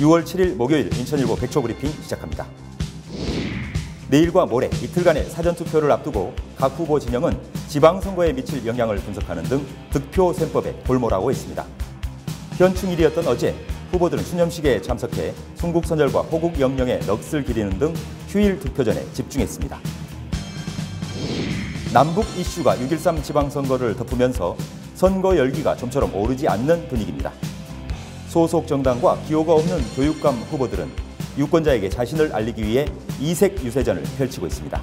6월 7일 목요일 인천일보 백초브리핑 시작합니다. 내일과 모레 이틀간의 사전투표를 앞두고 각 후보 진영은 지방선거에 미칠 영향을 분석하는 등 득표 셈법에 골몰하고 있습니다. 현충일이었던 어제 후보들은 추념식에 참석해 순국선열과 호국 영령의 넋을 기리는 등 휴일 투표전에 집중했습니다. 남북 이슈가 6.13 지방선거를 덮으면서 선거 열기가 좀처럼 오르지 않는 분위기입니다. 소속 정당과 기호가 없는 교육감 후보들은 유권자에게 자신을 알리기 위해 이색 유세전을 펼치고 있습니다.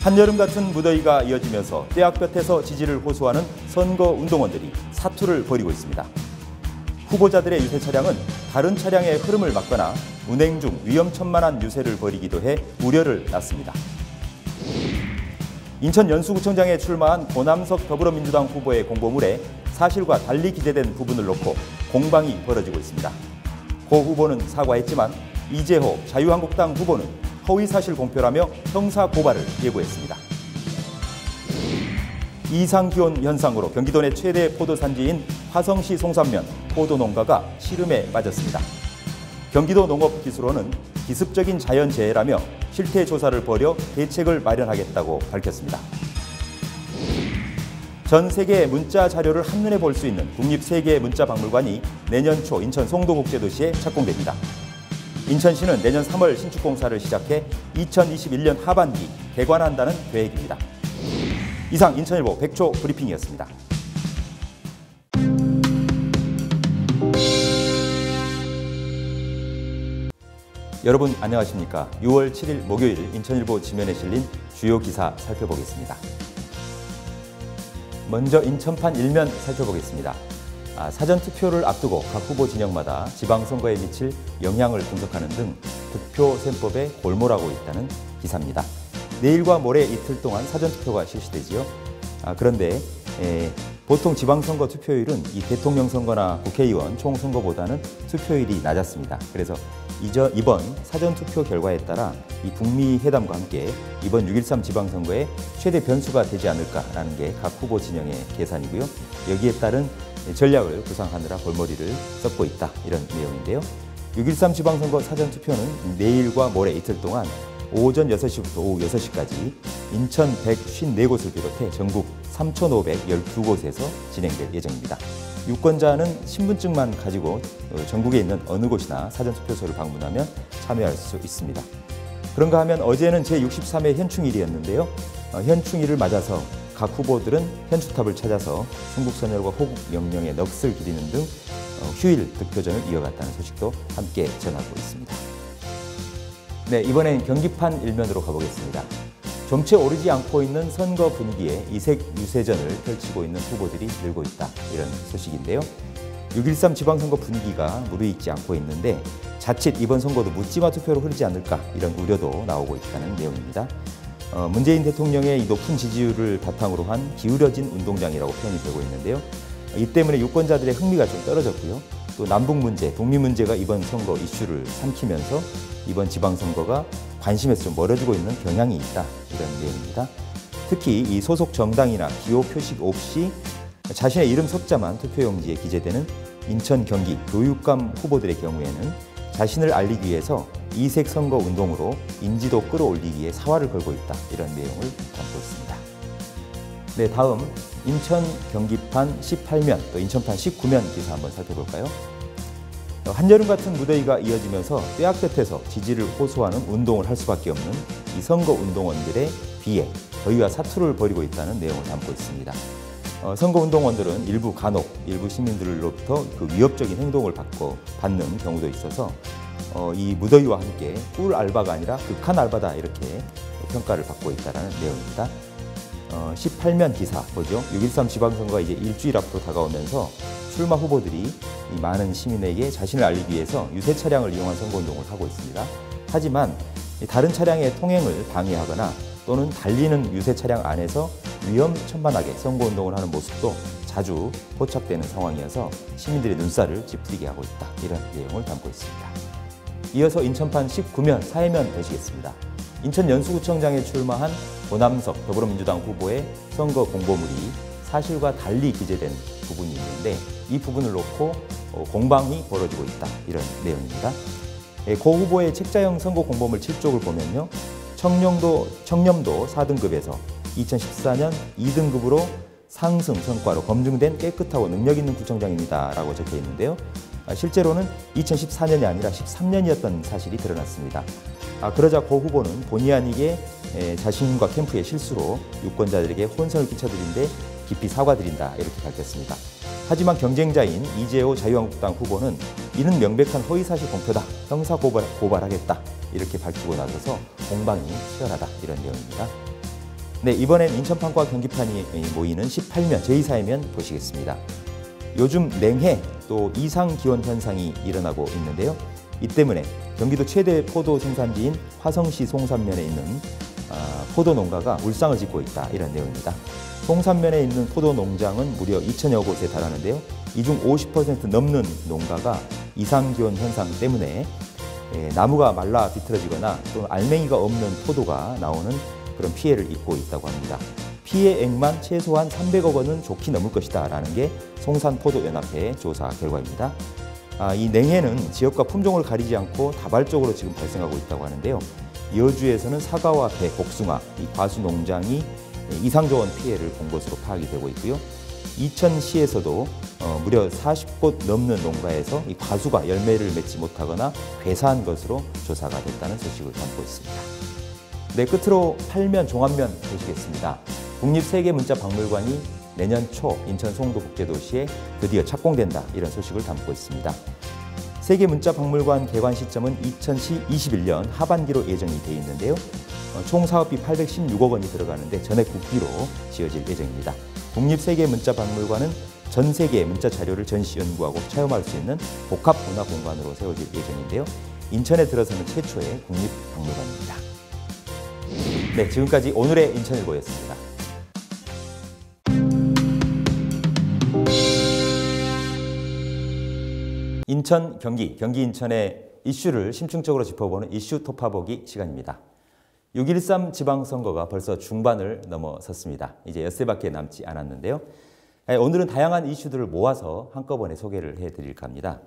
한여름 같은 무더위가 이어지면서 떼약볕에서 지지를 호소하는 선거 운동원들이 사투를 벌이고 있습니다. 후보자들의 유세 차량은 다른 차량의 흐름을 막거나 운행 중 위험천만한 유세를 벌이기도 해 우려를 낳습니다. 인천 연수구청장에 출마한 고남석 더불어민주당 후보의 공보물에 사실과 달리 기재된 부분을 놓고 공방이 벌어지고 있습니다. 고 후보는 사과했지만 이재호 자유한국당 후보는 허위사실 공표라며 형사고발을 예고했습니다. 이상기온 현상으로 경기도 내 최대 포도산지인 화성시 송산면 포도농가가 시름에 빠졌습니다. 경기도 농업기술원은 기습적인 자연재해라며 실태조사를 벌여 대책을 마련하겠다고 밝혔습니다. 전 세계의 문자 자료를 한눈에 볼 수 있는 국립세계문자박물관이 내년 초 인천 송도국제도시에 착공됩니다. 인천시는 내년 3월 신축 공사를 시작해 2021년 하반기 개관한다는 계획입니다. 이상 인천일보 백초 브리핑이었습니다. 여러분 안녕하십니까? 6월 7일 목요일 인천일보 지면에 실린 주요 기사 살펴보겠습니다. 먼저 인천판 일면 살펴보겠습니다. 사전투표를 앞두고 각 후보 진영마다 지방선거에 미칠 영향을 분석하는 등 득표 셈법에 골몰하고 있다는 기사입니다. 내일과 모레 이틀 동안 사전투표가 실시되지요. 그런데 보통 지방선거 투표율은 이 대통령 선거나 국회의원 총선거보다는 투표율이 낮았습니다. 그래서 이번 사전투표 결과에 따라 이 북미 회담과 함께 이번 6.13 지방선거에 최대 변수가 되지 않을까라는 게 각 후보 진영의 계산이고요. 여기에 따른 전략을 구상하느라 골머리를 썼고 있다 이런 내용인데요. 6.13 지방선거 사전투표는 내일과 모레 이틀 동안 오전 6시부터 오후 6시까지 인천 154곳을 비롯해 전국 3,512곳에서 진행될 예정입니다. 유권자는 신분증만 가지고 전국에 있는 어느 곳이나 사전투표소를 방문하면 참여할 수 있습니다. 그런가 하면 어제는 제63회 현충일이었는데요. 현충일을 맞아서 각 후보들은 현충탑을 찾아서 순국선열과 호국 영령의 넋을 기리는 등 휴일 득표전을 이어갔다는 소식도 함께 전하고 있습니다. 네, 이번엔 경기판 일면으로 가보겠습니다. 좀채 오르지 않고 있는 선거 분위기에 이색 유세전을 펼치고 있는 후보들이 늘고 있다 이런 소식인데요. 6.13 지방선거 분위기가 무르익지 않고 있는데 자칫 이번 선거도 묻지마 투표로 흐르지 않을까 이런 우려도 나오고 있다는 내용입니다. 문재인 대통령의 이 높은 지지율을 바탕으로 한 기울여진 운동장이라고 표현이 되고 있는데요. 이 때문에 유권자들의 흥미가 좀 떨어졌고요. 또 남북 문제, 북미 문제가 이번 선거 이슈를 삼키면서 이번 지방선거가 관심에서 좀 멀어지고 있는 경향이 있다 이런 내용입니다. 특히 이 소속 정당이나 기호 표식 없이 자신의 이름 석자만 투표용지에 기재되는 인천, 경기 교육감 후보들의 경우에는 자신을 알리기 위해서 이색 선거 운동으로 인지도 끌어올리기 위해 사활을 걸고 있다 이런 내용을 담고 있습니다. 네, 다음 인천 경기판 18면 또 인천판 19면 기사 한번 살펴볼까요? 한여름 같은 무더위가 이어지면서 떼약볕에서 지지를 호소하는 운동을 할 수밖에 없는 이 선거 운동원들에 비해 더위와 사투를 벌이고 있다는 내용을 담고 있습니다. 선거 운동원들은 일부 간혹 일부 시민들로부터 그 위협적인 행동을 받는 경우도 있어서 이 무더위와 함께 꿀 알바가 아니라 극한 알바다 이렇게 평가를 받고 있다는 내용입니다. 18면 기사 보죠. 6.13 지방선거가 이제 일주일 앞으로 다가오면서 출마 후보들이 이 많은 시민에게 자신을 알리기 위해서 유세 차량을 이용한 선거운동을 하고 있습니다. 하지만 다른 차량의 통행을 방해하거나 또는 달리는 유세 차량 안에서 위험천만하게 선거운동을 하는 모습도 자주 포착되는 상황이어서 시민들의 눈살을 찌푸리게 하고 있다 이런 내용을 담고 있습니다. 이어서 인천판 19면 사회면 보시겠습니다. 인천 연수구청장에 출마한 고남석 더불어민주당 후보의 선거 공보물이 사실과 달리 기재된 부분이 있는데 이 부분을 놓고 공방이 벌어지고 있다. 이런 내용입니다. 고 후보의 책자형 선거 공보물 7쪽을 보면요. 청렴도 4등급에서 2014년 2등급으로 상승 성과로 검증된 깨끗하고 능력 있는 구청장입니다. 라고 적혀 있는데요. 실제로는 2014년이 아니라 13년이었던 사실이 드러났습니다. 그러자 고 후보는 본의 아니게 자신과 캠프의 실수로 유권자들에게 혼선을 끼쳐드린 데 깊이 사과드린다 이렇게 밝혔습니다. 하지만 경쟁자인 이재호 자유한국당 후보는 이는 명백한 허위사실 공표다, 형사 고발하겠다 이렇게 밝히고 나서서 공방이 치열하다 이런 내용입니다. 네, 이번엔 인천판과 경기판이 모이는 18면 제2사회면 보시겠습니다. 요즘 냉해 또 이상 기온 현상이 일어나고 있는데요. 이 때문에 경기도 최대 포도 생산지인 화성시 송산면에 있는 포도 농가가 울상을 짓고 있다 이런 내용입니다. 송산면에 있는 포도 농장은 무려 2,000여 곳에 달하는데요. 이 중 50% 넘는 농가가 이상 기온 현상 때문에 나무가 말라 비틀어지거나 또는 알맹이가 없는 포도가 나오는 그런 피해를 입고 있다고 합니다. 피해액만 최소한 300억 원은 좋게 넘을 것이다 라는 게 송산포도연합회의 조사 결과입니다. 이 냉해는 지역과 품종을 가리지 않고 다발적으로 지금 발생하고 있다고 하는데요. 여주에서는 사과와 배, 복숭아, 이 과수 농장이 이상조원 피해를 본 것으로 파악이 되고 있고요. 이천시에서도 무려 40곳 넘는 농가에서 이 과수가 열매를 맺지 못하거나 괴사한 것으로 조사가 됐다는 소식을 담고 있습니다. 네, 끝으로 8면 종합면 보시겠습니다. 국립세계문자박물관이 내년 초 인천 송도국제도시에 드디어 착공된다 이런 소식을 담고 있습니다. 세계문자박물관 개관 시점은 2021년 하반기로 예정이 돼 있는데요. 총 사업비 816억 원이 들어가는데 전액 국비로 지어질 예정입니다. 국립세계문자박물관은 전 세계의 문자 자료를 전시 연구하고 체험할 수 있는 복합 문화 공간으로 세워질 예정인데요. 인천에 들어서는 최초의 국립박물관입니다. 네, 지금까지 오늘의 인천일보였습니다. 인천, 경기 인천의 이슈를 심층적으로 짚어보는 이슈 톱파보기 시간입니다. 6.13 지방선거가 벌써 중반을 넘어섰습니다. 이제 엿새밖에 남지 않았는데요. 오늘은 다양한 이슈들을 모아서 한꺼번에 소개를 해드릴까 합니다.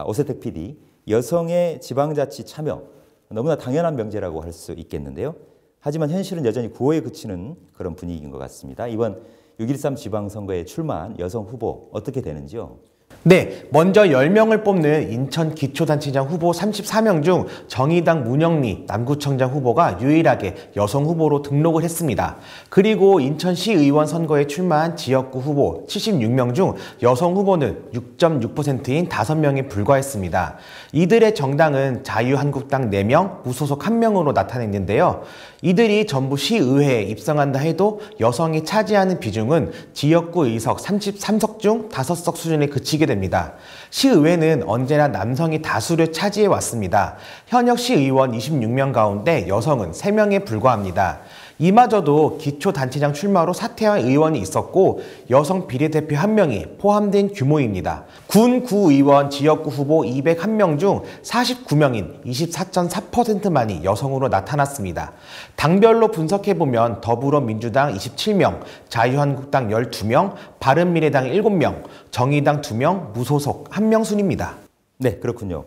오세택 PD, 여성의 지방자치 참여, 너무나 당연한 명제라고 할 수 있겠는데요. 하지만 현실은 여전히 구호에 그치는 그런 분위기인 것 같습니다. 이번 6.13 지방선거에 출마한 여성 후보 어떻게 되는지요? 네, 먼저 10명을 뽑는 인천 기초단체장 후보 34명 중 정의당 문영리 남구청장 후보가 유일하게 여성 후보로 등록을 했습니다. 그리고 인천시의원 선거에 출마한 지역구 후보 76명 중 여성 후보는 6.6%인 5명에 불과했습니다. 이들의 정당은 자유한국당 4명, 무소속 1명으로 나타냈는데요. 이들이 전부 시의회에 입성한다 해도 여성이 차지하는 비중은 지역구 의석 33석 중 5석 수준에 그치게 됩니다. 시의회는 언제나 남성이 다수를 차지해 왔습니다. 현역 시의원 26명 가운데 여성은 3명에 불과합니다. 이마저도 기초단체장 출마로 사퇴한 의원이 있었고 여성 비례대표 1명이 포함된 규모입니다. 군 구의원 지역구 후보 201명 중 49명인 24.4%만이 여성으로 나타났습니다. 당별로 분석해보면 더불어민주당 27명, 자유한국당 12명, 바른미래당 7명, 정의당 2명, 무소속 1명 순입니다. 네, 그렇군요.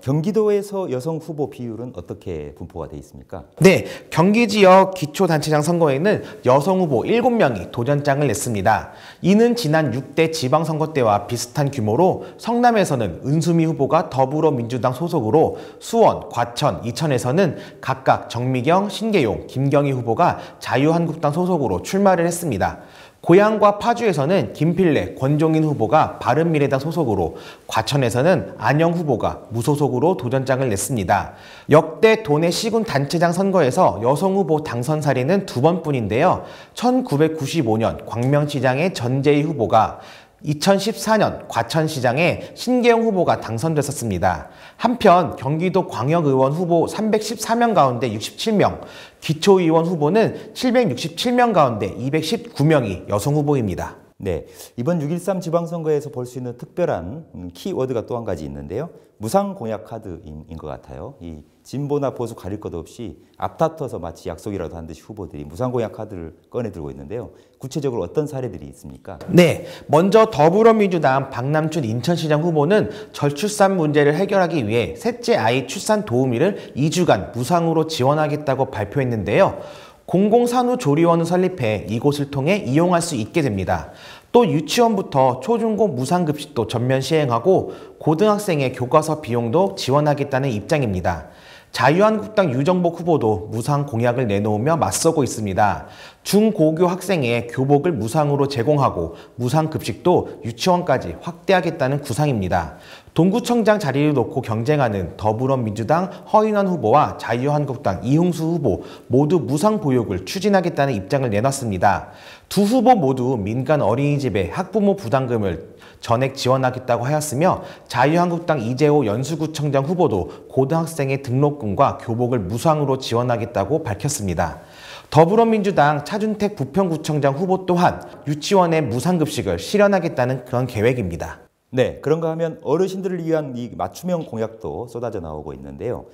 경기도에서 여성 후보 비율은 어떻게 분포가 돼 있습니까? 네, 경기 지역 기초단체장 선거에는 여성 후보 7명이 도전장을 냈습니다. 이는 지난 6대 지방선거 때와 비슷한 규모로 성남에서는 은수미 후보가 더불어민주당 소속으로 수원, 과천, 이천에서는 각각 정미경, 신계용, 김경희 후보가 자유한국당 소속으로 출마를 했습니다. 고양과 파주에서는 김필래, 권종인 후보가 바른미래당 소속으로, 과천에서는 안영 후보가 무소속으로 도전장을 냈습니다. 역대 도내 시군 단체장 선거에서 여성 후보 당선 사례는 2번뿐인데요. 1995년 광명시장의 전재희 후보가, 2014년 과천시장에 신계영 후보가 당선됐었습니다. 한편 경기도 광역의원 후보 314명 가운데 67명, 기초의원 후보는 767명 가운데 219명이 여성 후보입니다. 네, 이번 6.13 지방선거에서 볼 수 있는 특별한 키워드가 또 한 가지 있는데요. 무상 공약 카드인 것 같아요. 이 진보나 보수 가릴 것 없이 앞다퉈서 마치 약속이라도 한 듯이 후보들이 무상 공약 카드를 꺼내들고 있는데요. 구체적으로 어떤 사례들이 있습니까? 네, 먼저 더불어민주당 박남춘 인천시장 후보는 저출산 문제를 해결하기 위해 셋째 아이 출산 도우미를 2주간 무상으로 지원하겠다고 발표했는데요. 공공산후조리원을 설립해 이곳을 통해 이용할 수 있게 됩니다. 또 유치원부터 초중고 무상급식도 전면 시행하고 고등학생의 교과서 비용도 지원하겠다는 입장입니다. 자유한국당 유정복 후보도 무상 공약을 내놓으며 맞서고 있습니다. 중고교 학생의 교복을 무상으로 제공하고 무상급식도 유치원까지 확대하겠다는 구상입니다. 동구청장 자리를 놓고 경쟁하는 더불어민주당 허인원 후보와 자유한국당 이흥수 후보 모두 무상 보육을 추진하겠다는 입장을 내놨습니다. 두 후보 모두 민간 어린이집의 학부모 부담금을 전액 지원하겠다고 하였으며 자유한국당 이재호 연수구청장 후보도 고등학생의 등록금과 교복을 무상으로 지원하겠다고 밝혔습니다. 더불어민주당 차준택 부평구청장 후보 또한 유치원의 무상급식을 실현하겠다는 그런 계획입니다. 네, 그런가 하면 어르신들을 위한 이 맞춤형 공약도 쏟아져 나오고 있는데요.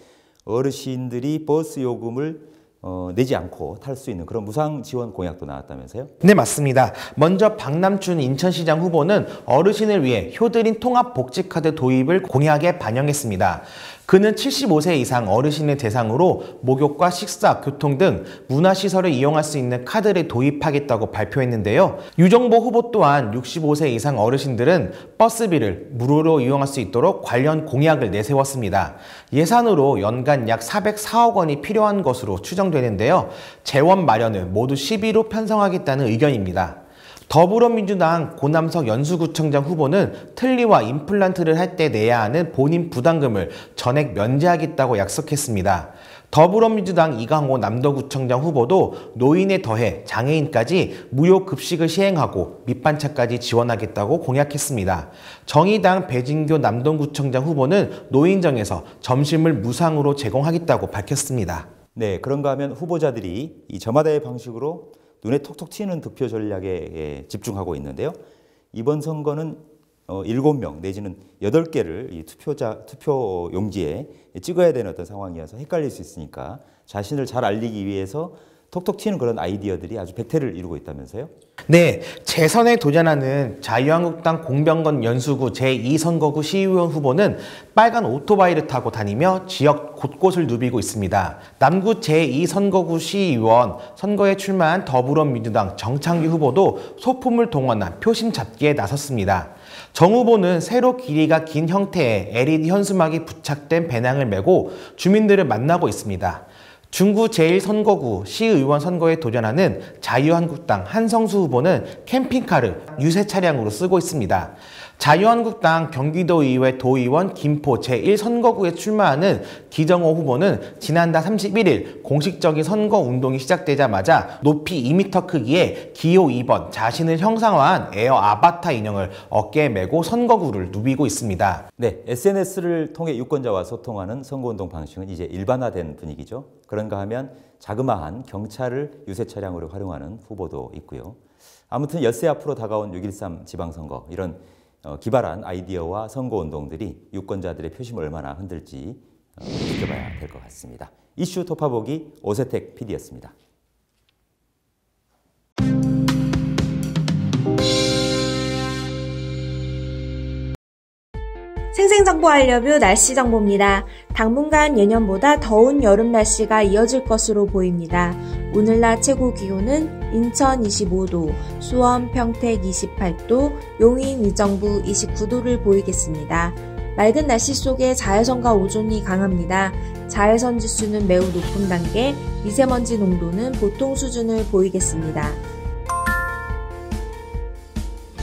어르신들이 버스 요금을 내지 않고 탈 수 있는 그런 무상 지원 공약도 나왔다면서요? 네, 맞습니다. 먼저 박남춘 인천시장 후보는 어르신을 위해 효드린 통합복지카드 도입을 공약에 반영했습니다. 그는 75세 이상 어르신을 대상으로 목욕과 식사, 교통 등 문화시설을 이용할 수 있는 카드를 도입하겠다고 발표했는데요. 유정복 후보 또한 65세 이상 어르신들은 버스비를 무료로 이용할 수 있도록 관련 공약을 내세웠습니다. 예산으로 연간 약 404억 원이 필요한 것으로 추정되는데요. 재원 마련은 모두 12로 편성하겠다는 의견입니다. 더불어민주당 고남석 연수구청장 후보는 틀니와 임플란트를 할 때 내야 하는 본인 부담금을 전액 면제하겠다고 약속했습니다. 더불어민주당 이강호 남도구청장 후보도 노인에 더해 장애인까지 무료 급식을 시행하고 밑반찬까지 지원하겠다고 공약했습니다. 정의당 배진교 남동구청장 후보는 노인정에서 점심을 무상으로 제공하겠다고 밝혔습니다. 네, 그런가 하면 후보자들이 이 저마다의 방식으로 눈에 톡톡 튀는 득표 전략에 집중하고 있는데요. 이번 선거는 7명 내지는 8개를 이 투표 용지에 찍어야 되는 어떤 상황이어서 헷갈릴 수 있으니까 자신을 잘 알리기 위해서 톡톡 튀는 그런 아이디어들이 아주 백태를 이루고 있다면서요? 네, 재선에 도전하는 자유한국당 공병건 연수구 제2선거구 시의원 후보는 빨간 오토바이를 타고 다니며 지역 곳곳을 누비고 있습니다. 남구 제2선거구 시의원 선거에 출마한 더불어민주당 정창규 후보도 소품을 동원한 표심 잡기에 나섰습니다. 정 후보는 세로 길이가 긴 형태의 LED 현수막이 부착된 배낭을 메고 주민들을 만나고 있습니다. 중구 제1선거구 시의원 선거에 도전하는 자유한국당 한성수 후보는 캠핑카를 유세 차량으로 쓰고 있습니다. 자유한국당 경기도의회 도의원 김포 제1선거구에 출마하는 기정호 후보는 지난달 31일 공식적인 선거운동이 시작되자마자 높이 2m 크기의 기호 2번 자신을 형상화한 에어 아바타 인형을 어깨에 메고 선거구를 누비고 있습니다. 네, SNS를 통해 유권자와 소통하는 선거운동 방식은 이제 일반화된 분위기죠. 그런가 하면 자그마한 경찰을 유세 차량으로 활용하는 후보도 있고요. 아무튼 엿새 앞으로 다가온 6.13 지방선거, 이런 기발한 아이디어와 선거운동들이 유권자들의 표심을 얼마나 흔들지 지켜봐야 될 것 같습니다. 이슈 돌파보기 오세택 PD였습니다. 생생정보 알려뷰 날씨 정보입니다. 당분간 예년보다 더운 여름 날씨가 이어질 것으로 보입니다. 오늘 낮 최고 기온은 인천 25도, 수원, 평택 28도, 용인, 의정부 29도를 보이겠습니다. 맑은 날씨 속에 자외선과 오존이 강합니다. 자외선 지수는 매우 높은 단계, 미세먼지 농도는 보통 수준을 보이겠습니다.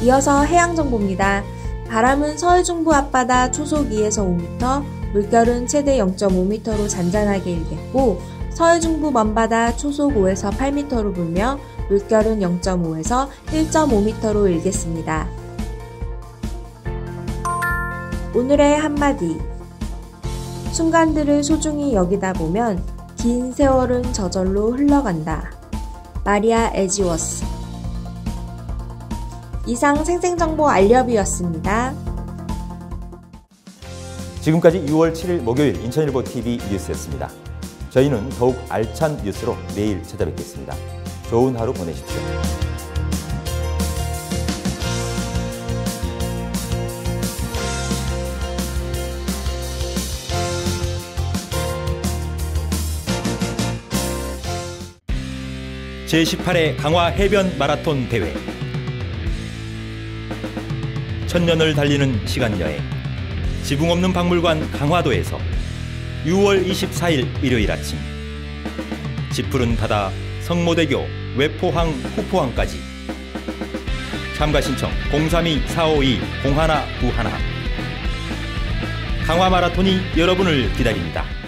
이어서 해양 정보입니다. 바람은 서해 중부 앞바다 초속 2에서 5m, 물결은 최대 0.5m로 잔잔하게 일겠고 서해 중부 먼바다 초속 5에서 8m로 불며 물결은 0.5에서 1.5m로 일겠습니다. 오늘의 한마디. 순간들을 소중히 여기다 보면 긴 세월은 저절로 흘러간다. 마리아 에지워스. 이상 생생정보 알려뷰였습니다. 지금까지 6월 7일 목요일 인천일보 TV 뉴스였습니다. 저희는 더욱 알찬 뉴스로 내일 찾아뵙겠습니다. 좋은 하루 보내십시오. 제18회 강화 해변 마라톤 대회. 천년을 달리는 시간여행. 지붕 없는 박물관 강화도에서 6월 24일 일요일 아침 짙푸른 바다 성모대교 외포항 후포항까지 참가 신청 032-452-0191 강화 마라톤이 여러분을 기다립니다.